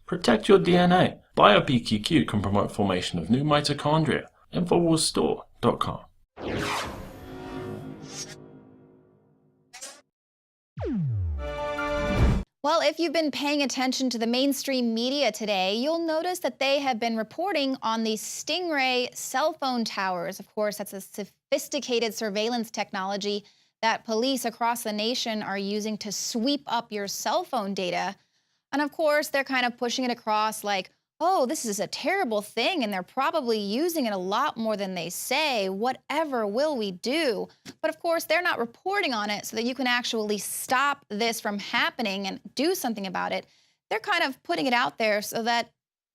Protect your DNA. BioPQQ can promote formation of new mitochondria. Infowarsstore.com. Well, if you've been paying attention to the mainstream media today, you'll notice that they have been reporting on the Stingray cell phone towers. Of course, that's a sophisticated surveillance technology that police across the nation are using to sweep up your cell phone data. And of course, they're kind of pushing it across like, oh, this is a terrible thing, and they're probably using it a lot more than they say. Whatever will we do? But of course, they're not reporting on it so that you can actually stop this from happening and do something about it. They're kind of putting it out there so that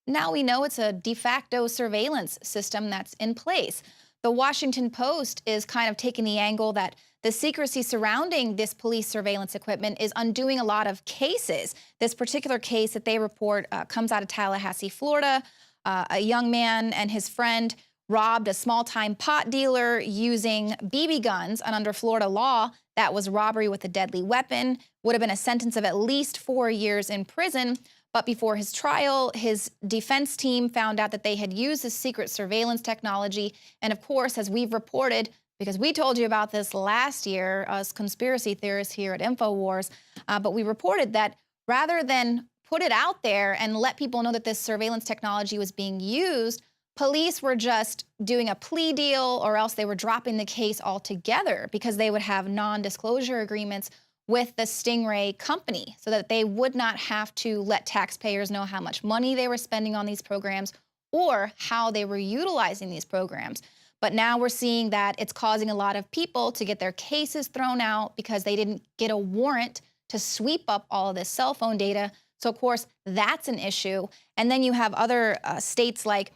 now we know it's a de facto surveillance system that's in place. The Washington Post is kind of taking the angle that the secrecy surrounding this police surveillance equipment is undoing a lot of cases. This particular case that they report comes out of Tallahassee, Florida. A young man and his friend robbed a small-time pot dealer using BB guns, and under Florida law, that was robbery with a deadly weapon. Would have been a sentence of at least 4 years in prison. But before his trial, his defense team found out that they had used this secret surveillance technology. And of course, as we've reported, because we told you about this last year, us conspiracy theorists here at Infowars, but we reported that rather than put it out there and let people know that this surveillance technology was being used, police were just doing a plea deal, or else they were dropping the case altogether because they would have non-disclosure agreements with the Stingray company so that they would not have to let taxpayers know how much money they were spending on these programs or how they were utilizing these programs. But now we're seeing that it's causing a lot of people to get their cases thrown out because they didn't get a warrant to sweep up all of this cell phone data. So, of course, that's an issue. And then you have other states like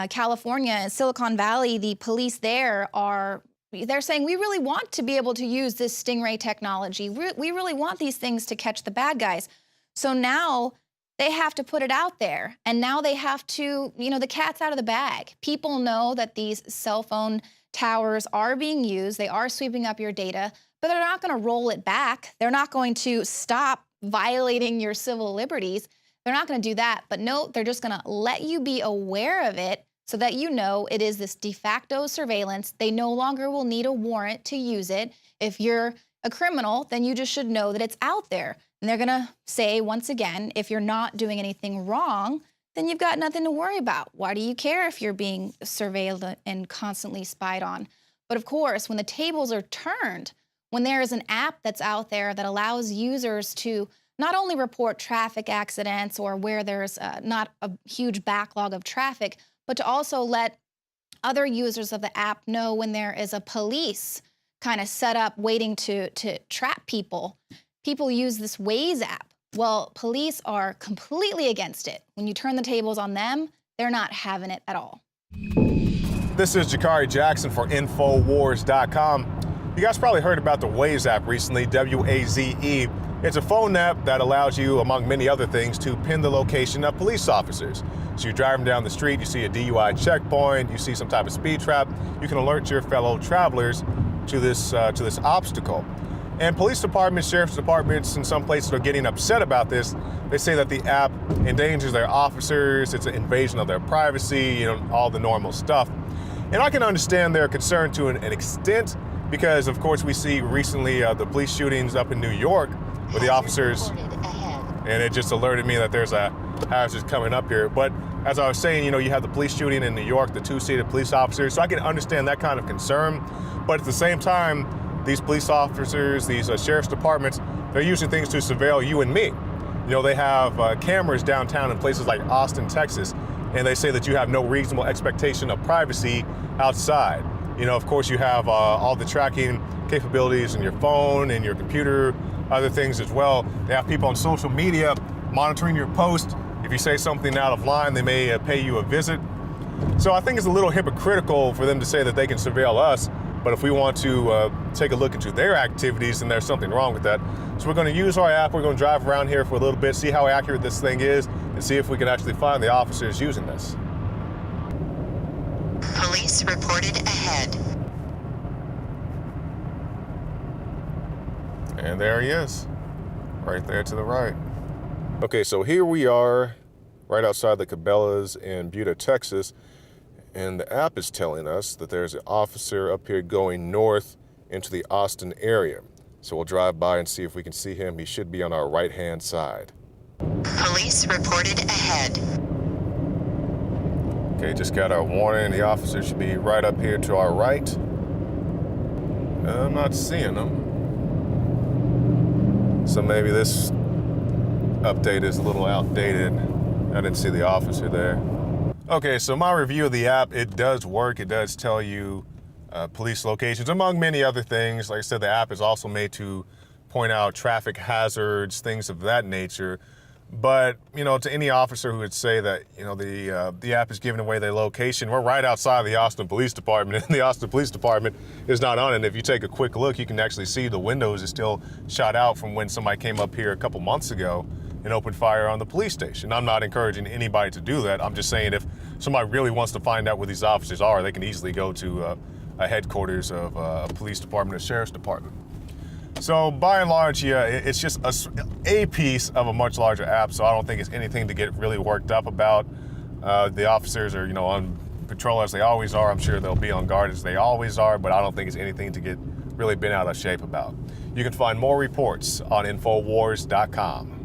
California and Silicon Valley. The police there they're saying, we really want to be able to use this Stingray technology. We really want these things to catch the bad guys. So now they have to put it out there. And now they have to, the cat's out of the bag. People know that these cell phone towers are being used. They are sweeping up your data, but they're not going to roll it back. They're not going to stop violating your civil liberties. They're not going to do that. But no, they're just going to let you be aware of it so that you know it is this de facto surveillance. They no longer will need a warrant to use it. If you're a criminal, then you just should know that it's out there. And they're going to say, once again, if you're not doing anything wrong, then you've got nothing to worry about. Why do you care if you're being surveilled and constantly spied on? But of course, when the tables are turned, when there is an app that's out there that allows users to not only report traffic accidents or where there's not a huge backlog of traffic, but to also let other users of the app know when there is a police kind of set up waiting to trap people. People use this Waze app. Well, police are completely against it. When you turn the tables on them, they're not having it at all. This is Jakari Jackson for Infowars.com. You guys probably heard about the Waze app recently, W-A-Z-E. It's a phone app that allows you, among many other things, to pin the location of police officers. So you're driving down the street, you see a DUI checkpoint, you see some type of speed trap, you can alert your fellow travelers to this obstacle. And police departments, sheriff's departments in some places are getting upset about this. They say that the app endangers their officers, it's an invasion of their privacy, all the normal stuff. And I can understand their concern to an extent because, of course, we see recently the police shootings up in New York with the officers, and it just alerted me that there's a hazard coming up here. But as I was saying, you have the police shooting in New York, the two-seated police officers, so I can understand that kind of concern. But at the same time, these police officers, these sheriff's departments, they're using things to surveil you and me. They have cameras downtown in places like Austin, Texas, and they say that you have no reasonable expectation of privacy outside. Of course, you have all the tracking capabilities in your phone and your computer, other things as well. They have people on social media monitoring your post. If you say something out of line, they may pay you a visit. So I think it's a little hypocritical for them to say that they can surveil us, but if we want to take a look into their activities, then there's something wrong with that. So we're going to use our app, we're going to drive around here for a little bit, see how accurate this thing is, and see if we can actually find the officers using this. Police reported ahead. And there he is, right there to the right. Okay, so here we are right outside the Cabela's in Buda, Texas. And the app is telling us that there's an officer up here going north into the Austin area. So we'll drive by and see if we can see him. He should be on our right-hand side. Police reported ahead. Okay, just got our warning. The officer should be right up here to our right. I'm not seeing him. So maybe this update is a little outdated. I didn't see the officer there. Okay, so my review of the app, it does work. It does tell you police locations, among many other things. Like I said, the app is also made to point out traffic hazards, things of that nature. But, you know, to any officer who would say that, you know, the app is giving away their location, we're right outside the Austin Police Department, and the Austin Police Department is not on it. And if you take a quick look, you can actually see the windows is still shot out from when somebody came up here a couple months ago and opened fire on the police station. I'm not encouraging anybody to do that. I'm just saying if somebody really wants to find out where these officers are, they can easily go to a headquarters of a police department or sheriff's department. So by and large, yeah, it's just a piece of a much larger app, so I don't think it's anything to get really worked up about. The officers are, you know, on patrol as they always are. I'm sure they'll be on guard as they always are, but I don't think it's anything to get really bent out of shape about. You can find more reports on Infowars.com.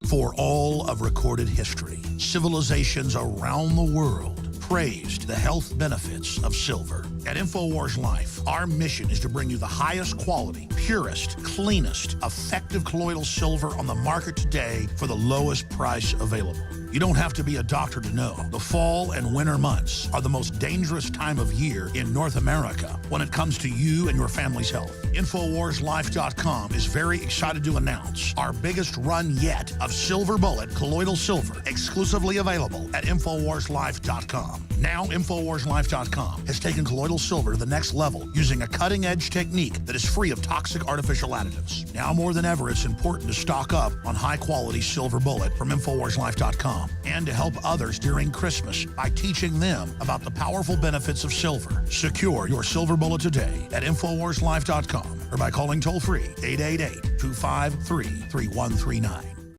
For all of recorded history, civilizations around the world praised the health benefits of silver. At Infowars Life, our mission is to bring you the highest quality, purest, cleanest, effective colloidal silver on the market today for the lowest price available. You don't have to be a doctor to know. The fall and winter months are the most dangerous time of year in North America when it comes to you and your family's health. InfoWarsLife.com is very excited to announce our biggest run yet of Silver Bullet colloidal silver, exclusively available at InfoWarsLife.com. Now, InfoWarsLife.com has taken colloidal silver to the next level using a cutting-edge technique that is free of toxic artificial additives. Now more than ever, it's important to stock up on high-quality Silver Bullet from InfoWarsLife.com and to help others during Christmas by teaching them about the powerful benefits of silver. Secure your Silver Bullet today at InfoWarsLife.com or by calling toll-free 888-253-3139.